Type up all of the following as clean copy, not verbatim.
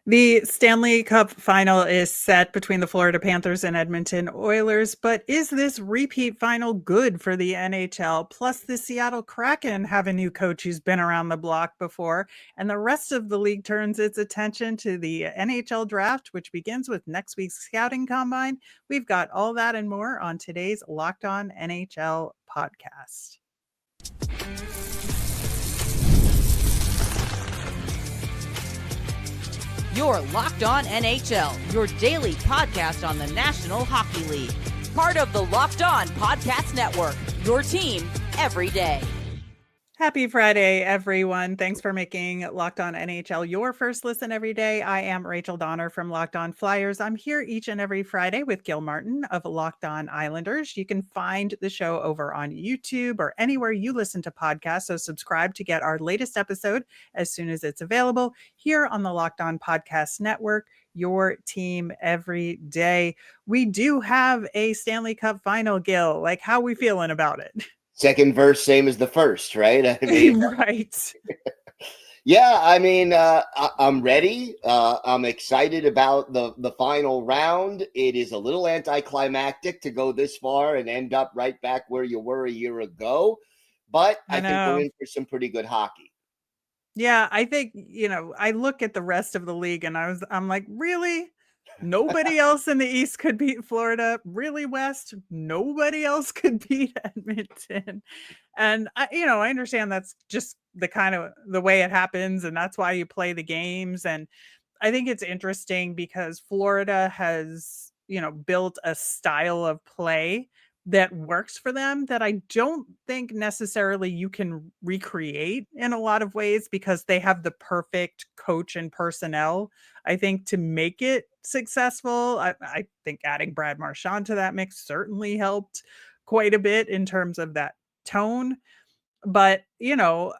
The Stanley Cup Final is set between the Florida Panthers and Edmonton Oilers, but is this repeat final good for the NHL? Plus, the Seattle Kraken have a new coach who's been around the block before, and the rest of the league turns its attention to the NHL Draft, which begins with next week's scouting combine. We've got all that and more on today's Locked On NHL podcast. You're Locked On NHL, your daily podcast on the National Hockey League. Part of the Locked On Podcast Network, your team every day. Happy Friday, everyone. Thanks for making Locked On NHL your first listen every day. I am Rachel Donner from Locked On Flyers. I'm here each and every Friday with Gil Martin of Locked On Islanders. You can find the show over on YouTube or anywhere you listen to podcasts. So subscribe to get our latest episode as soon as it's available here on the Locked On Podcast Network, your team every day. We do have a Stanley Cup final, Gil. Like, how are we feeling about it? Second verse, same as the first, right? I mean, right. Yeah, I mean, I'm ready. I'm excited about the final round. It is a little anticlimactic to go this far and end up right back where you were a year ago. But I think we're in for some pretty good hockey. Yeah, I think, I look at the rest of the league and I'm like, really? Nobody else in the East could beat Florida. Really, West? Nobody else could beat Edmonton. And I understand that's just the way it happens, and that's why you play the games. And I think it's interesting because Florida has, built a style of play that works for them that I don't think necessarily you can recreate in a lot of ways because they have the perfect coach and personnel, I think, to make it successful. I think adding Brad Marchand to that mix certainly helped quite a bit in terms of that tone. But, it's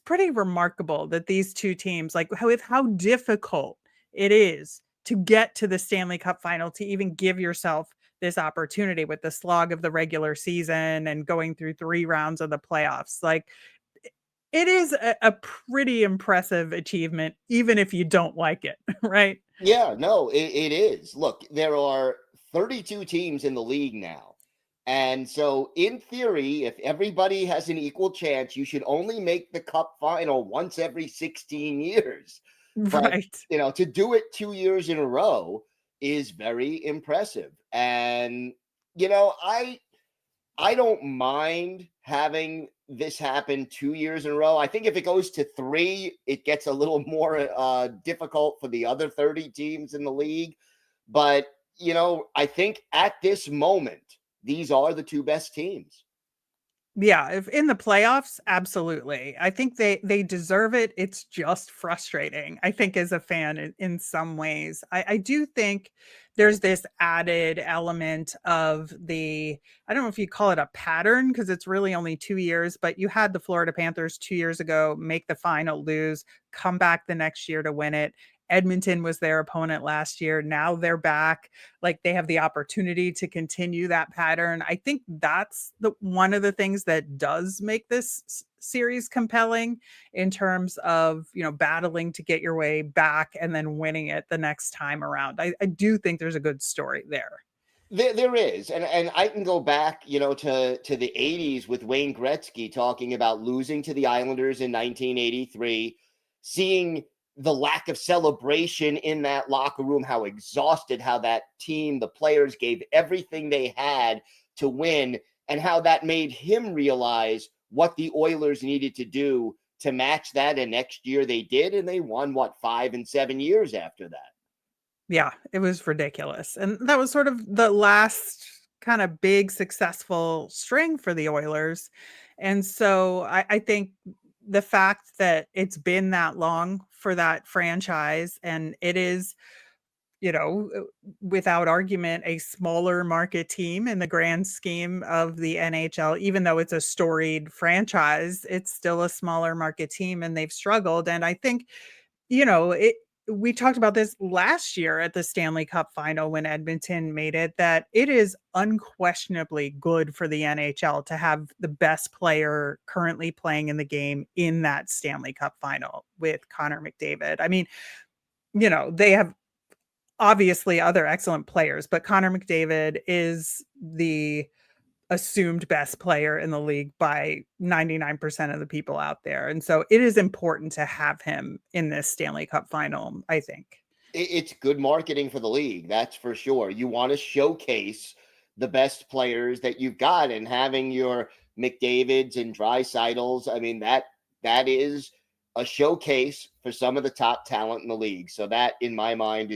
pretty remarkable that these two teams, like with how difficult it is to get to the Stanley Cup final, to even give yourself this opportunity with the slog of the regular season and going through 3 rounds of the playoffs. Like, it is a pretty impressive achievement, even if you don't like it, right? Yeah, no, it is. Look, there are 32 teams in the league now. And so in theory, if everybody has an equal chance, you should only make the cup final once every 16 years. Right. But, to do it 2 years in a row is very impressive. And, I don't mind having this happen 2 years in a row. I think if it goes to 3, it gets a little more difficult for the other 30 teams in the league. But, I think at this moment, these are the 2 best teams. Yeah, if in the playoffs, absolutely. I think they deserve it. It's just frustrating, I think, as a fan in some ways. I do think there's this added element of I don't know if you call it a pattern because it's really only 2 years, but you had the Florida Panthers 2 years ago make the final, lose, come back the next year to win it. Edmonton was their opponent last year. Now they're back. Like, they have the opportunity to continue that pattern. I think that's one of the things that does make this series compelling in terms of, battling to get your way back and then winning it the next time around. I do think there's a good story there. There is. And I can go back, to the 80s with Wayne Gretzky talking about losing to the Islanders in 1983, seeing the lack of celebration in that locker room, how exhausted, how that team, the players gave everything they had to win, and how that made him realize what the Oilers needed to do to match that. And next year they did, and they won, 5 and 7 years after that. Yeah, it was ridiculous. And that was sort of the last kind of big successful string for the Oilers. And so I think the fact that it's been that long for that franchise, and it is, without argument, a smaller market team in the grand scheme of the NHL, even though it's a storied franchise, it's still a smaller market team and they've struggled. And I think, we talked about this last year at the Stanley Cup Final when Edmonton made it, that it is unquestionably good for the NHL to have the best player currently playing in the game in that Stanley Cup Final with Connor McDavid. I mean, they have obviously other excellent players, but Connor McDavid is the assumed best player in the league by 99% of the people out there. And so it is important to have him in this Stanley Cup Final, I think. It's good marketing for the league, that's for sure. You want to showcase the best players that you've got, and having your McDavids and Dreisaitl's, I mean, that is a showcase for some of the top talent in the league. So that, in my mind,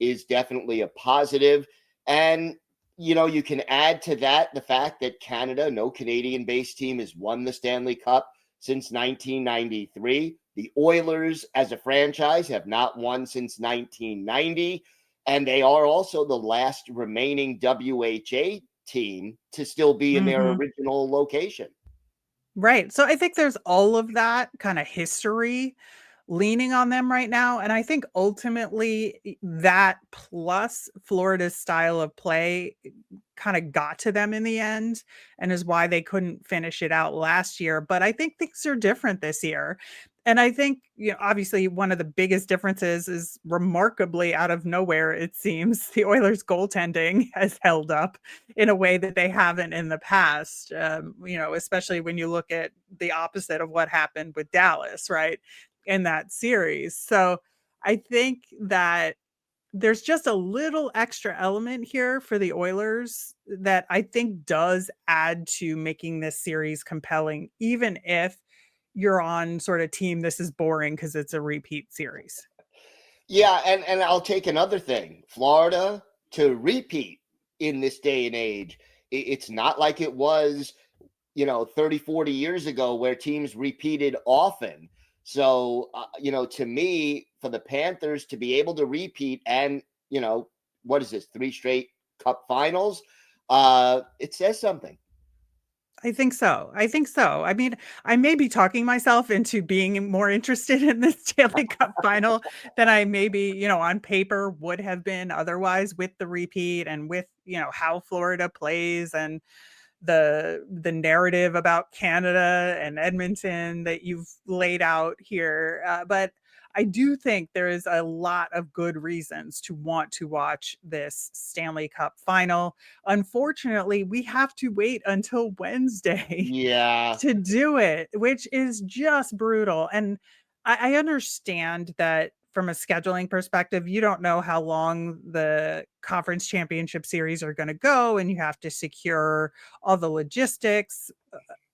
is definitely a positive. And you can add to that the fact that Canada, no Canadian-based team, has won the Stanley Cup since 1993. The Oilers, as a franchise, have not won since 1990. And they are also the last remaining WHA team to still be in their original location. Right. So I think there's all of that kind of history leaning on them right now. And I think ultimately that plus Florida's style of play kind of got to them in the end, and is why they couldn't finish it out last year. But I think things are different this year. And I think, obviously one of the biggest differences is, remarkably out of nowhere, it seems, the Oilers goaltending has held up in a way that they haven't in the past. Especially when you look at the opposite of what happened with Dallas, right, in that series. So I think that there's just a little extra element here for the Oilers that I think does add to making this series compelling, even if you're on sort of team this is boring because it's a repeat series. Yeah, and I'll take another thing. Florida to repeat in this day and age. It's not like it was, 30, 40 years ago where teams repeated often. So, to me, for the Panthers to be able to repeat and, what is this, 3 straight Cup Finals? It says something. I think so. I mean, I may be talking myself into being more interested in this Stanley Cup Final than I maybe, on paper would have been otherwise, with the repeat and with, how Florida plays and the narrative about Canada and Edmonton that you've laid out here. But I do think there is a lot of good reasons to want to watch this Stanley Cup Final. Unfortunately, we have to wait until Wednesday to do it, which is just brutal. And I understand that from a scheduling perspective, you don't know how long the conference championship series are going to go, and you have to secure all the logistics.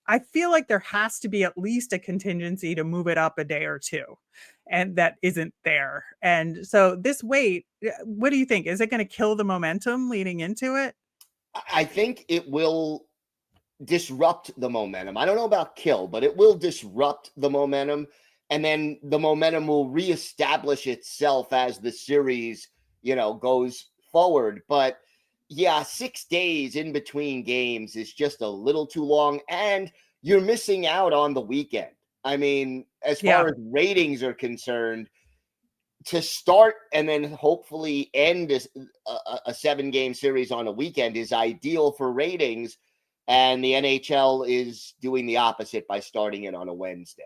I feel like there has to be at least a contingency to move it up a day or two, and that isn't there. And so this wait, what do you think? Is it going to kill the momentum leading into it? I think it will disrupt the momentum. I don't know about kill, but it will disrupt the momentum. And then the momentum will reestablish itself as the series, goes forward. But yeah, 6 days in between games is just a little too long. And you're missing out on the weekend. I mean, as far as ratings are concerned, to start and then hopefully end a 7-game series on a weekend is ideal for ratings. And the NHL is doing the opposite by starting it on a Wednesday.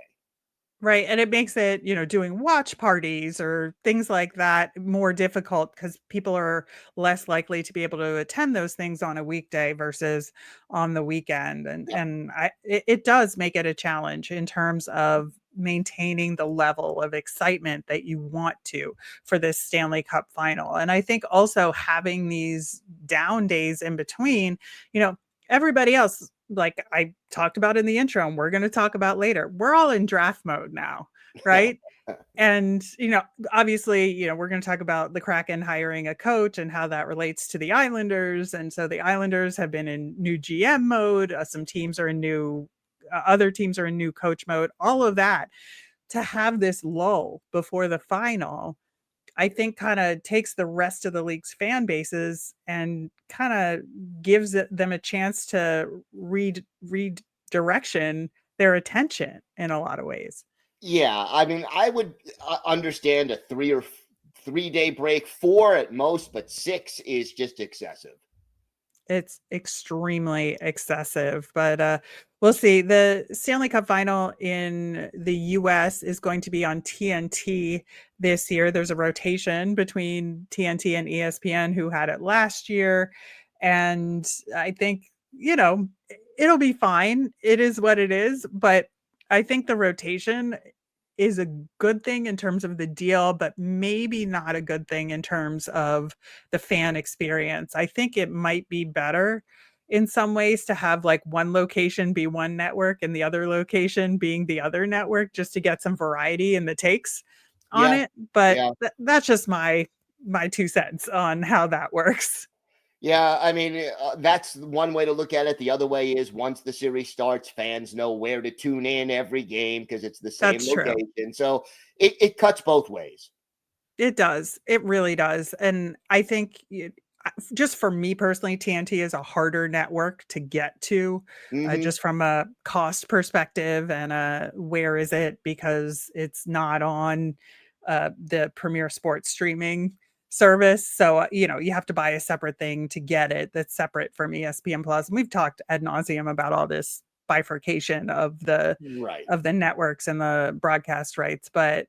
Right. And it makes it, doing watch parties or things like that more difficult, because people are less likely to be able to attend those things on a weekday versus on the weekend. And it does make it a challenge in terms of maintaining the level of excitement that you want to for this Stanley Cup Final. And I think also having these down days in between, everybody else, like I talked about in the intro and we're going to talk about later, we're all in draft mode now, right? And, obviously, we're going to talk about the Kraken hiring a coach and how that relates to the Islanders. And so the Islanders have been in new GM mode. Some teams are in other teams are in new coach mode, all of that. To have this lull before the final, I think kind of takes the rest of the league's fan bases and kind of gives them a chance to redirection their attention in a lot of ways. Yeah, I mean, I would understand a 3 day break, 4 at most, but 6 is just excessive. It's extremely excessive, but we'll see. The Stanley Cup Final in the US is going to be on TNT this year. There's a rotation between TNT and ESPN, who had it last year. And I think, it'll be fine. It is what it is. But I think the rotation is a good thing in terms of the deal, but maybe not a good thing in terms of the fan experience. I think it might be better in some ways to have like one location be one network and the other location being the other network, just to get some variety in the takes on Yeah, it. But yeah. that's just my 2 cents on how that works. Yeah, I mean, that's one way to look at it. The other way is once the series starts, fans know where to tune in every game because it's the same That's true. location. So it cuts both ways. It does. It really does. And I think just for me personally, TNT is a harder network to get to, Hmm. just from a cost perspective and where is it, because it's not on the premier sports streaming service. So, you have to buy a separate thing to get it that's separate from ESPN Plus. And we've talked ad nauseum about all this bifurcation of the Right. networks and the broadcast rights. But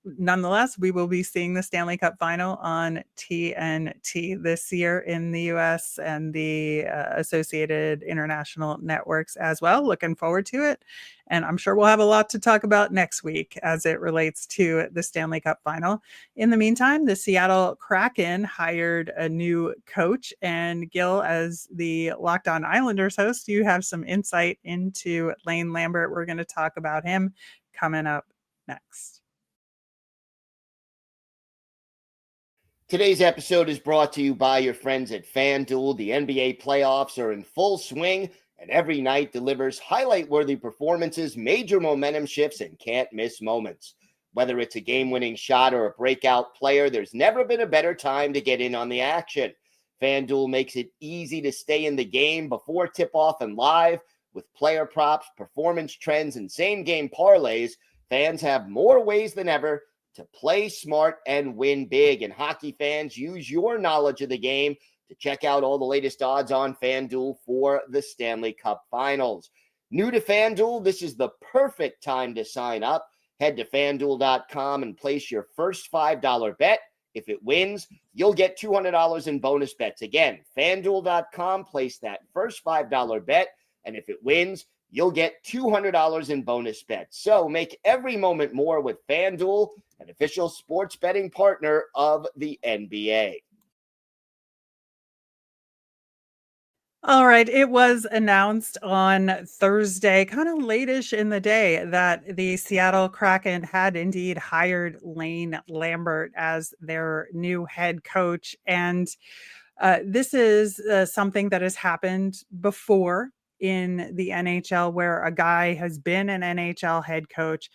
nonetheless, we will be seeing the Stanley Cup Final on TNT this year in the US and the associated international networks as well. Looking forward to it. And I'm sure we'll have a lot to talk about next week as it relates to the Stanley Cup Final. In the meantime, the Seattle Kraken hired a new coach. And Gil, as the Locked On Islanders host, you have some insight into Lane Lambert. We're going to talk about him coming up next. Today's episode is brought to you by your friends at FanDuel. The NBA playoffs are in full swing, and every night delivers highlight-worthy performances, major momentum shifts, and can't-miss moments. Whether it's a game-winning shot or a breakout player, there's never been a better time to get in on the action. FanDuel makes it easy to stay in the game before tip-off and live. With player props, performance trends, and same-game parlays, fans have more ways than ever to play smart and win big. And hockey fans, use your knowledge of the game to check out all the latest odds on FanDuel for the Stanley Cup Finals. New to FanDuel, this is the perfect time to sign up. Head to FanDuel.com and place your first $5 bet. If it wins, you'll get $200 in bonus bets. Again, FanDuel.com, place that first $5 bet, and if it wins, you'll get $200 in bonus bets. So make every moment more with FanDuel, an official sports betting partner of the NBA. All right. It was announced on Thursday, kind of late-ish in the day, that the Seattle Kraken had indeed hired Lane Lambert as their new head coach. And this is something that has happened before in the NHL, where a guy has been an NHL head coach,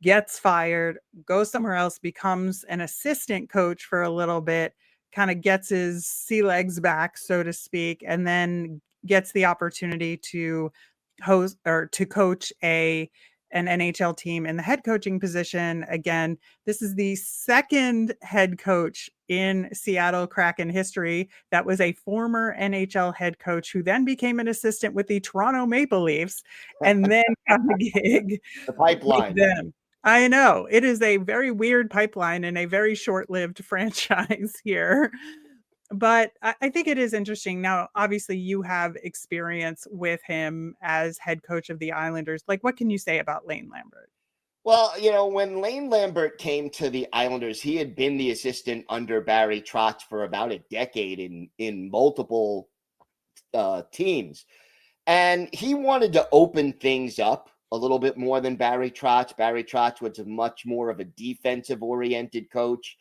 gets fired, goes somewhere else, becomes an assistant coach for a little bit, kind of gets his sea legs back, so to speak, and then gets the opportunity to host or to coach an NHL team in the head coaching position. Again, this is the second head coach in Seattle Kraken history that was a former NHL head coach who then became an assistant with the Toronto Maple Leafs and then got a gig The with pipeline. them. I know. It is a very weird pipeline and a very short-lived franchise here. But I think it is interesting. Now, obviously, you have experience with him as head coach of the Islanders. Like, what can you say about Lane Lambert? Well, when Lane Lambert came to the Islanders, he had been the assistant under Barry Trotz for about a decade in multiple teams. And he wanted to open things up a little bit more than Barry Trotz. Barry Trotz was much more of a defensive-oriented coach.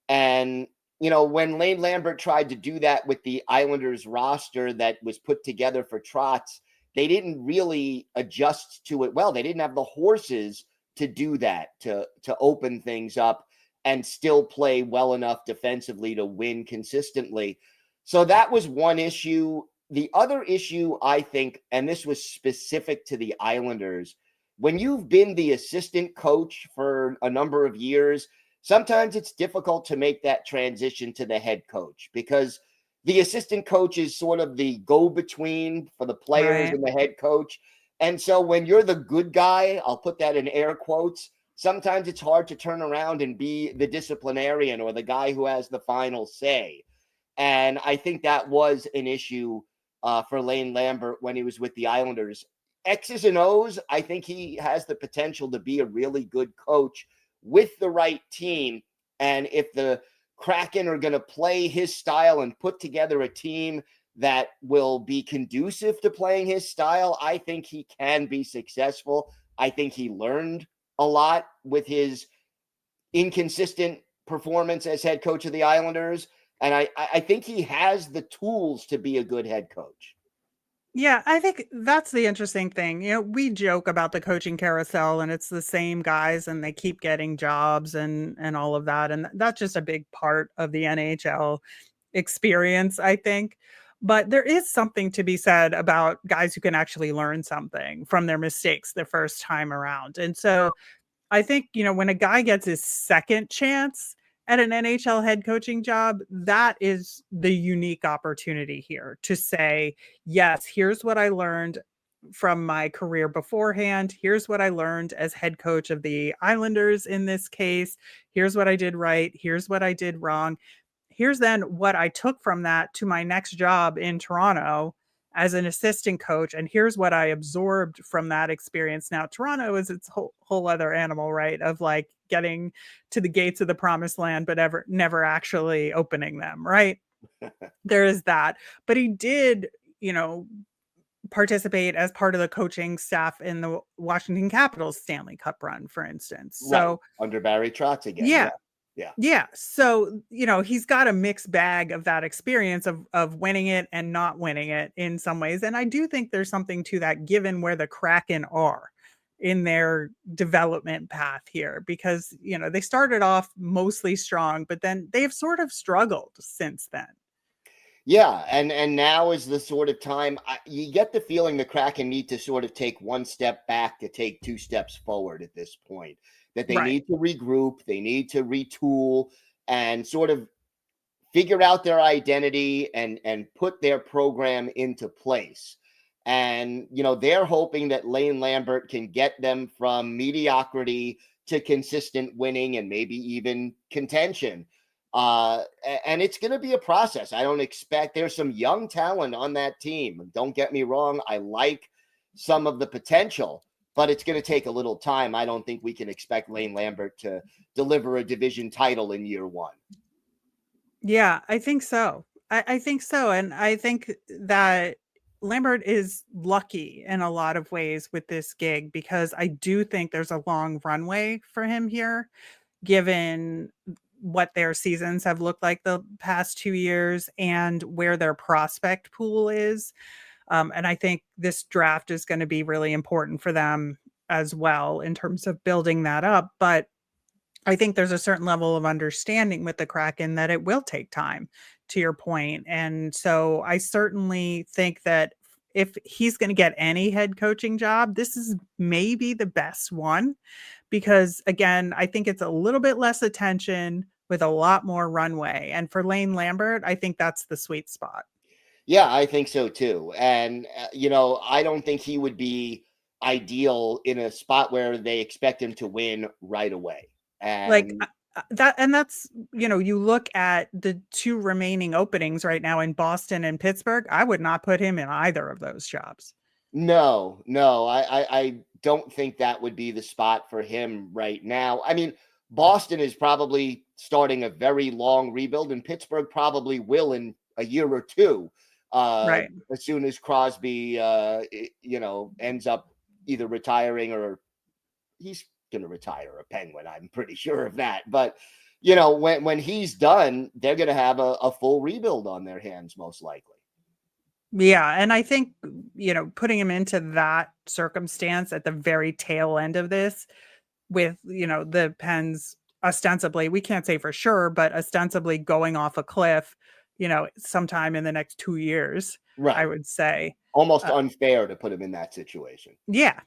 And, when Lane Lambert tried to do that with the Islanders roster that was put together for Trotz, they didn't really adjust to it well. They didn't have the horses to do that, to open things up and still play well enough defensively to win consistently. So that was one issue. The other issue, I think, and this was specific to the Islanders, when you've been the assistant coach for a number of years, sometimes it's difficult to make that transition to the head coach because the assistant coach is sort of the go-between for the players Right. and the head coach. And so when you're the good guy, I'll put that in air quotes, sometimes it's hard to turn around and be the disciplinarian or the guy who has the final say. And I think that was an issue for Lane Lambert when he was with the Islanders. X's and O's, I think he has the potential to be a really good coach with the right team. And if the Kraken are going to play his style and put together a team that will be conducive to playing his style, I think he can be successful. I think he learned a lot with his inconsistent performance as head coach of the Islanders. And I think he has the tools to be a good head coach. Yeah, I think that's the interesting thing. We joke about the coaching carousel and it's the same guys and they keep getting jobs and all of that. And that's just a big part of the NHL experience, I think. But there is something to be said about guys who can actually learn something from their mistakes the first time around. And so I think, when a guy gets his second chance at an NHL head coaching job, that is the unique opportunity here to say, yes, here's what I learned from my career beforehand. Here's what I learned as head coach of the Islanders in this case. Here's what I did right. Here's what I did wrong. Here's then what I took from that to my next job in Toronto as an assistant coach. And here's what I absorbed from that experience. Now, Toronto is its whole other animal, right? Of like getting to the gates of the promised land, but never actually opening them, right? There is that. But he did, participate as part of the coaching staff in the Washington Capitals Stanley Cup run, for instance. So under Barry Trotz again. Yeah. Yeah. Yeah. So, he's got a mixed bag of that experience of winning it and not winning it in some ways. And I do think there's something to that given where the Kraken are in their development path here, because, they started off mostly strong, but then they've sort of struggled since then. Yeah. And now is the sort of time you get the feeling the Kraken need to sort of take one step back to take two steps forward at this point. That they need to regroup, they need to retool and sort of figure out their identity and put their program into place. And, they're hoping that Lane Lambert can get them from mediocrity to consistent winning and maybe even contention. And it's going to be a process. I don't expect there's some young talent on that team. Don't get me wrong. I like some of the potential, but it's going to take a little time. I don't think we can expect Lane Lambert to deliver a division title in year one. Yeah, I think so. I think so. And I think that Lambert is lucky in a lot of ways with this gig, because I do think there's a long runway for him here, given what their seasons have looked like the past 2 years and where their prospect pool is. And I think this draft is going to be really important for them as well in terms of building that up. But I think there's a certain level of understanding with the Kraken that it will take time, to your point. And so I certainly think that if he's going to get any head coaching job, this is maybe the best one, because again, I think it's a little bit less attention with a lot more runway. And for Lane Lambert, I think that's the sweet spot. Yeah, I think so too. And, I don't think he would be ideal in a spot where they expect him to win right away. Like that's, you look at the two remaining openings right now in Boston and Pittsburgh, I would not put him in either of those jobs. No, I don't think that would be the spot for him right now. I mean, Boston is probably starting a very long rebuild, and Pittsburgh probably will in a year or two. Right. As soon as Crosby, ends up either retiring or he's going to retire a Penguin. I'm pretty sure of that. But, when he's done, they're going to have a full rebuild on their hands, most likely. Yeah. And I think, putting him into that circumstance at the very tail end of this with, the Pens ostensibly, we can't say for sure, but ostensibly going off a cliff, sometime in the next 2 years, right? I would say. Almost unfair to put him in that situation. Yeah.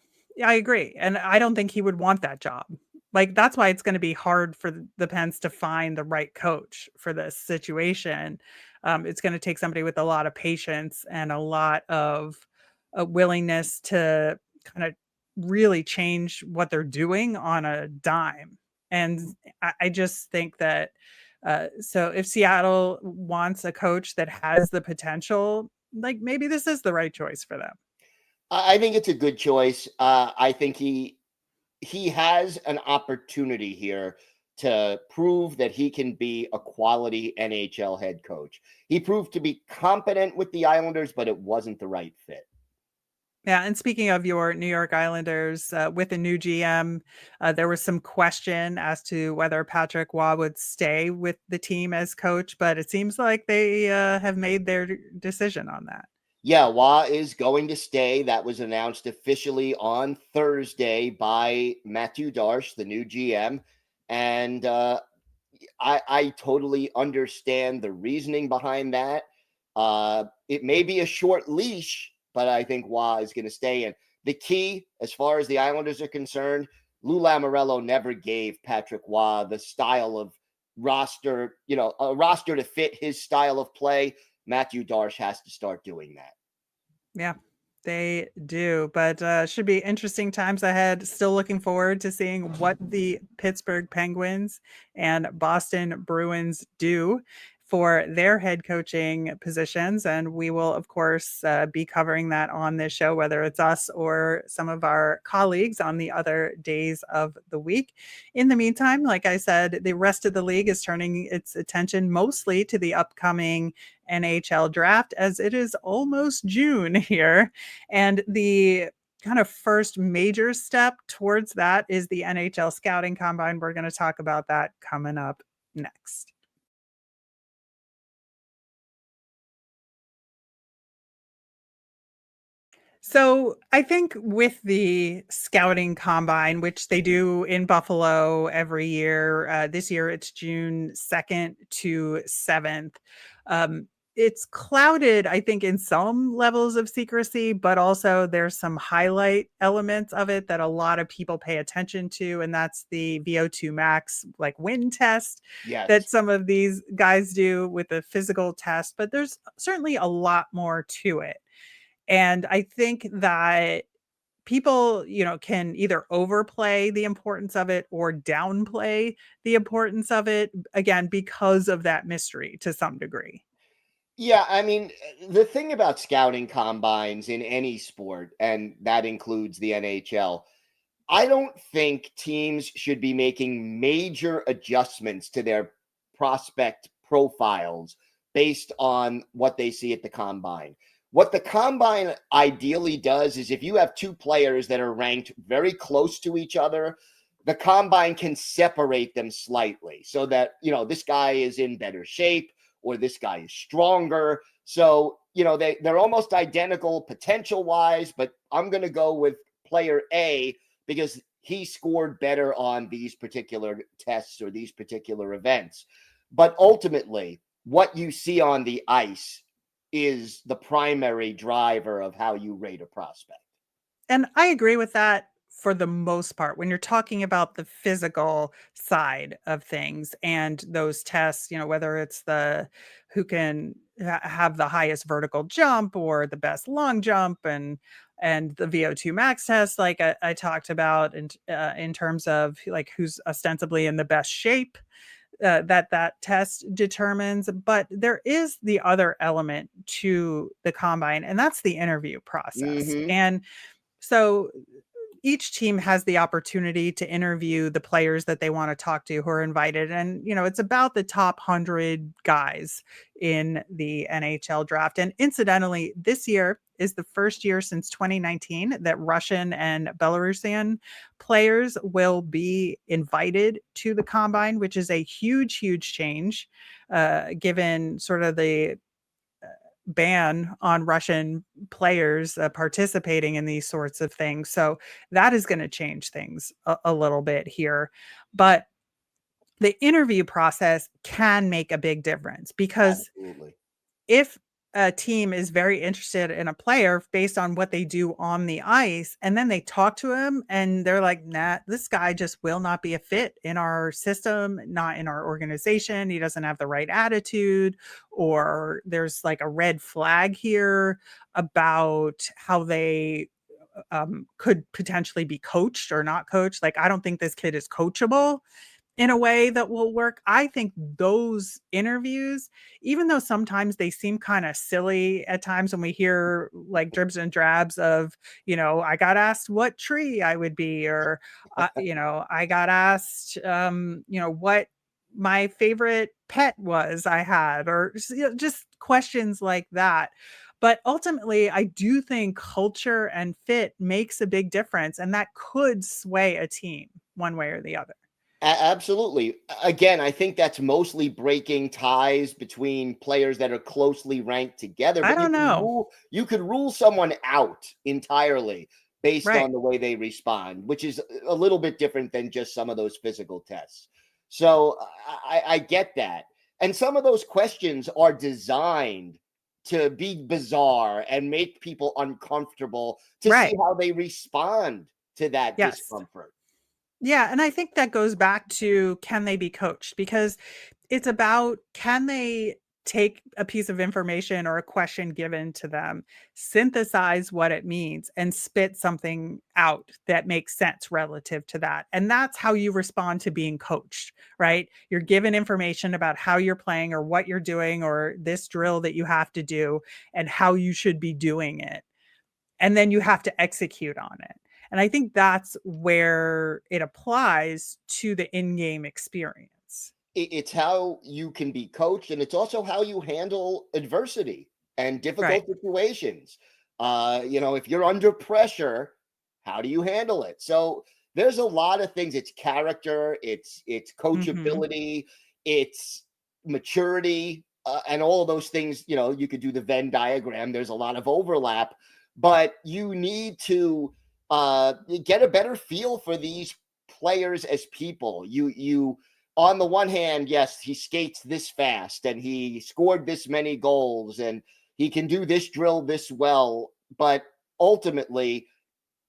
I agree. And I don't think he would want that job. Like, that's why it's going to be hard for the Pens to find the right coach for this situation. It's going to take somebody with a lot of patience and a lot of willingness to kind of really change what they're doing on a dime. And I just think that so if Seattle wants a coach that has the potential, like maybe this is the right choice for them. I think it's a good choice. I think he has an opportunity here to prove that he can be a quality NHL head coach. He proved to be competent with the Islanders, but it wasn't the right fit. Yeah, and speaking of your New York Islanders, with a new GM, there was some question as to whether Patrick Waugh would stay with the team as coach, but it seems like they have made their decision on that. Yeah, Waugh is going to stay. That was announced officially on Thursday by Matthew Darche, the new GM. And I totally understand the reasoning behind that. It may be a short leash, but I think Waugh is going to stay in. The key, as far as the Islanders are concerned, Lou Lamoriello never gave Patrick Waugh the style of roster, a roster to fit his style of play. Matthew Darche has to start doing that. Yeah, they do. But should be interesting times ahead. Still looking forward to seeing what the Pittsburgh Penguins and Boston Bruins do for their head coaching positions. And we will, of course, be covering that on this show, whether it's us or some of our colleagues on the other days of the week. In the meantime, like I said, the rest of the league is turning its attention mostly to the upcoming NHL draft, as it is almost June here. And the kind of first major step towards that is the NHL scouting combine. We're going to talk about that coming up next. So I think with the scouting combine, which they do in Buffalo every year, this year it's June 2nd to 7th. It's clouded, I think, in some levels of secrecy, but also there's some highlight elements of it that a lot of people pay attention to. And that's the VO2 max, like wind test that Yes. some of these guys do with a physical test. But there's certainly a lot more to it. And I think that people, can either overplay the importance of it or downplay the importance of it, again, because of that mystery to some degree. Yeah, I mean, the thing about scouting combines in any sport, and that includes the NHL, I don't think teams should be making major adjustments to their prospect profiles based on what they see at the combine. What the combine ideally does is if you have two players that are ranked very close to each other, the combine can separate them slightly so that, this guy is in better shape or this guy is stronger. So, they're almost identical potential wise, but I'm going to go with player A because he scored better on these particular tests or these particular events. But ultimately, what you see on the ice is the primary driver of how you rate a prospect. And I agree with that for the most part. When you're talking about the physical side of things and those tests, whether it's the who can have the highest vertical jump or the best long jump and the VO2 max test, like I talked about in terms of like who's ostensibly in the best shape, that test determines. But there is the other element to the combine, and that's the interview process. Mm-hmm. And so each team has the opportunity to interview the players that they want to talk to who are invited. And, it's about the top 100 guys in the NHL draft. And incidentally, this year is the first year since 2019 that Russian and Belarusian players will be invited to the combine, which is a huge, huge change, given sort of the ban on Russian players participating in these sorts of things. So that is going to change things a little bit here. But the interview process can make a big difference because Absolutely. if a team is very interested in a player based on what they do on the ice, and then they talk to him and they're like, nah, this guy just will not be a fit in our system, not in our organization. He doesn't have the right attitude, or there's like a red flag here about how they could potentially be coached or not coached. Like, I don't think this kid is coachable in a way that will work. I think those interviews, even though sometimes they seem kind of silly at times when we hear like dribs and drabs of, I got asked what tree I would be, or, I got asked, what my favorite pet was I had, or just questions like that. But ultimately, I do think culture and fit makes a big difference, and that could sway a team one way or the other. Absolutely. Again, I think that's mostly breaking ties between players that are closely ranked together. I But don't know. You could rule someone out entirely based Right. on the way they respond, which is a little bit different than just some of those physical tests. So I get that. And some of those questions are designed to be bizarre and make people uncomfortable to see Right. how they respond to that Yes. discomfort. Yeah, and I think that goes back to, can they be coached? Because it's about, can they take a piece of information or a question given to them, synthesize what it means, and spit something out that makes sense relative to that. And that's how you respond to being coached, right? You're given information about how you're playing or what you're doing or this drill that you have to do and how you should be doing it. And then you have to execute on it. And I think that's where it applies to the in-game experience. It's how you can be coached, and it's also how you handle adversity and Right. difficult situations. If you're under pressure, how do you handle it? So there's a lot of things. It's character, it's Mhm. coachability, it's maturity, and all of those things. You could do the Venn diagram. There's a lot of overlap, but you need to get a better feel for these players as people. You on the one hand, yes, he skates this fast and he scored this many goals and he can do this drill this well. But ultimately,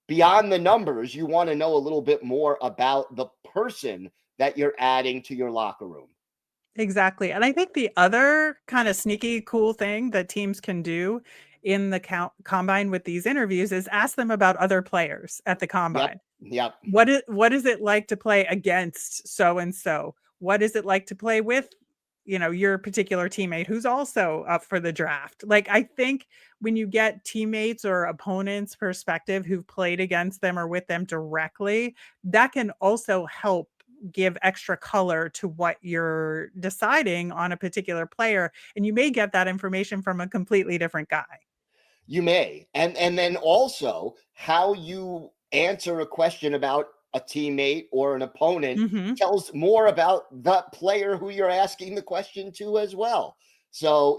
beyond the numbers, you want to know a little bit more about the person that you're adding to your locker room. Exactly. And I think the other kind of sneaky cool thing that teams can do in the combine with these interviews is ask them about other players at the Yep. combine. Yep. What is it like to play against so and so? What is it like to play with, your particular teammate who's also up for the draft? Like, I think when you get teammates or opponents' perspective who've played against them or with them directly, that can also help give extra color to what you're deciding on a particular player. And you may get that information from a completely different guy. You may. And then also how you answer a question about a teammate or an opponent Mhm. tells more about the player who you're asking the question to as well. So,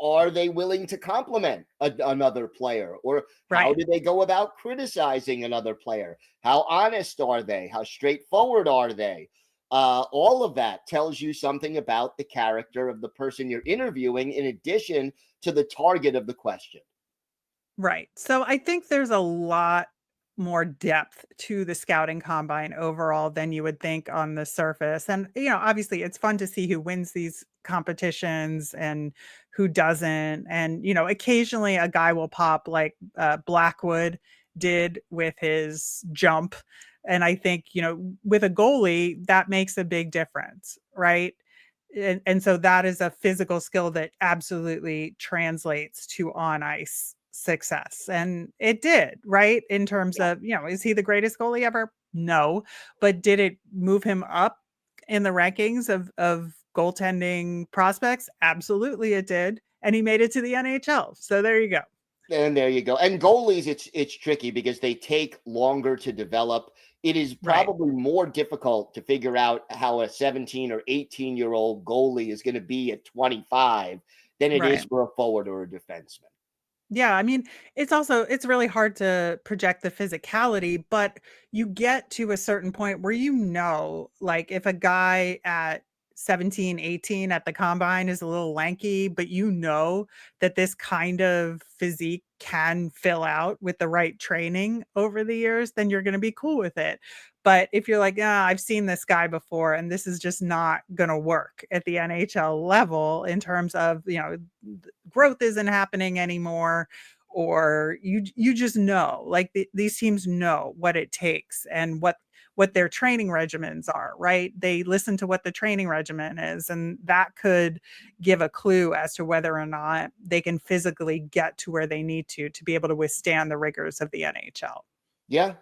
are they willing to compliment another player, or how Right. do they go about criticizing another player? How honest are they? How straightforward are they? All of that tells you something about the character of the person you're interviewing, in addition to the target of the question. Right. So I think there's a lot more depth to the scouting combine overall than you would think on the surface. And, obviously it's fun to see who wins these competitions and who doesn't. And, occasionally a guy will pop like Blackwood did with his jump. And I think, with a goalie, that makes a big difference. Right. And so that is a physical skill that absolutely translates to on ice success. And it did, right? In terms Yeah. of, is he the greatest goalie ever? No. But did it move him up in the rankings of goaltending prospects? Absolutely it did. And he made it to the NHL. So there you go. And there you go. And goalies, it's tricky because they take longer to develop. It is Right. probably more difficult to figure out how a 17 or 18-year-old goalie is going to be at 25 than it is Right. for a forward or a defenseman. Yeah, I mean, it's really hard to project the physicality, but you get to a certain point where like if a guy at 17, 18 at the combine is a little lanky, but you know that this kind of physique can fill out with the right training over the years, then you're going to be cool with it. But if you're like, I've seen this guy before and this is just not going to work at the NHL level in terms of, growth isn't happening anymore, or you just know, like these teams know what it takes and what their training regimens are, right? They listen to what the training regimen is, and that could give a clue as to whether or not they can physically get to where they need to be able to withstand the rigors of the NHL. Yeah.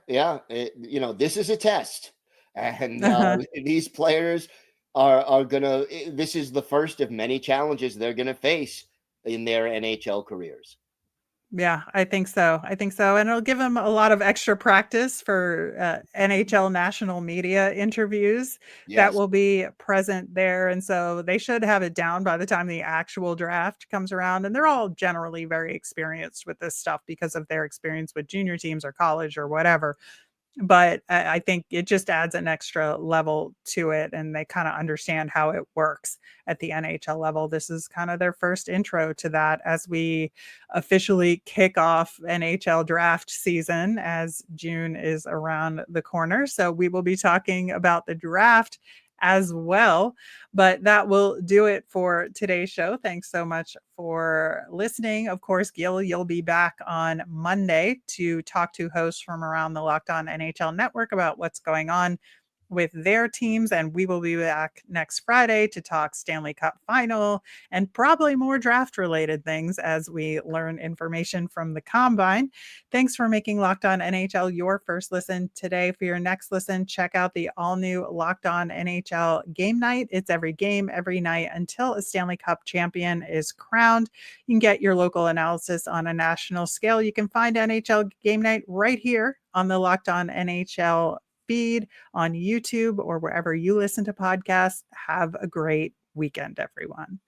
This is a test, and these players are gonna. This is the first of many challenges they're gonna face in their NHL careers. Yeah, I think so. And it'll give them a lot of extra practice for NHL national media interviews that Yes. will be present there. And so they should have it down by the time the actual draft comes around. And they're all generally very experienced with this stuff because of their experience with junior teams or college or whatever. But I think it just adds an extra level to it, and they kind of understand how it works at the NHL level. This is kind of their first intro to that as we officially kick off NHL draft season, as June is around the corner. So we will be talking about the draft as well. But that will do it for today's show. Thanks so much for listening. Of course, Gil, you'll be back on Monday to talk to hosts from around the Locked On NHL network about what's going on with their teams. And we will be back next Friday to talk Stanley Cup Final and probably more draft related things as we learn information from the combine. Thanks for making Locked On NHL your first listen today. For your next listen, check out the all new Locked On NHL game night. It's every game, every night until a Stanley Cup champion is crowned. You can get your local analysis on a national scale. You can find NHL game night right here on the Locked On NHL feed on YouTube or wherever you listen to podcasts. Have a great weekend, everyone.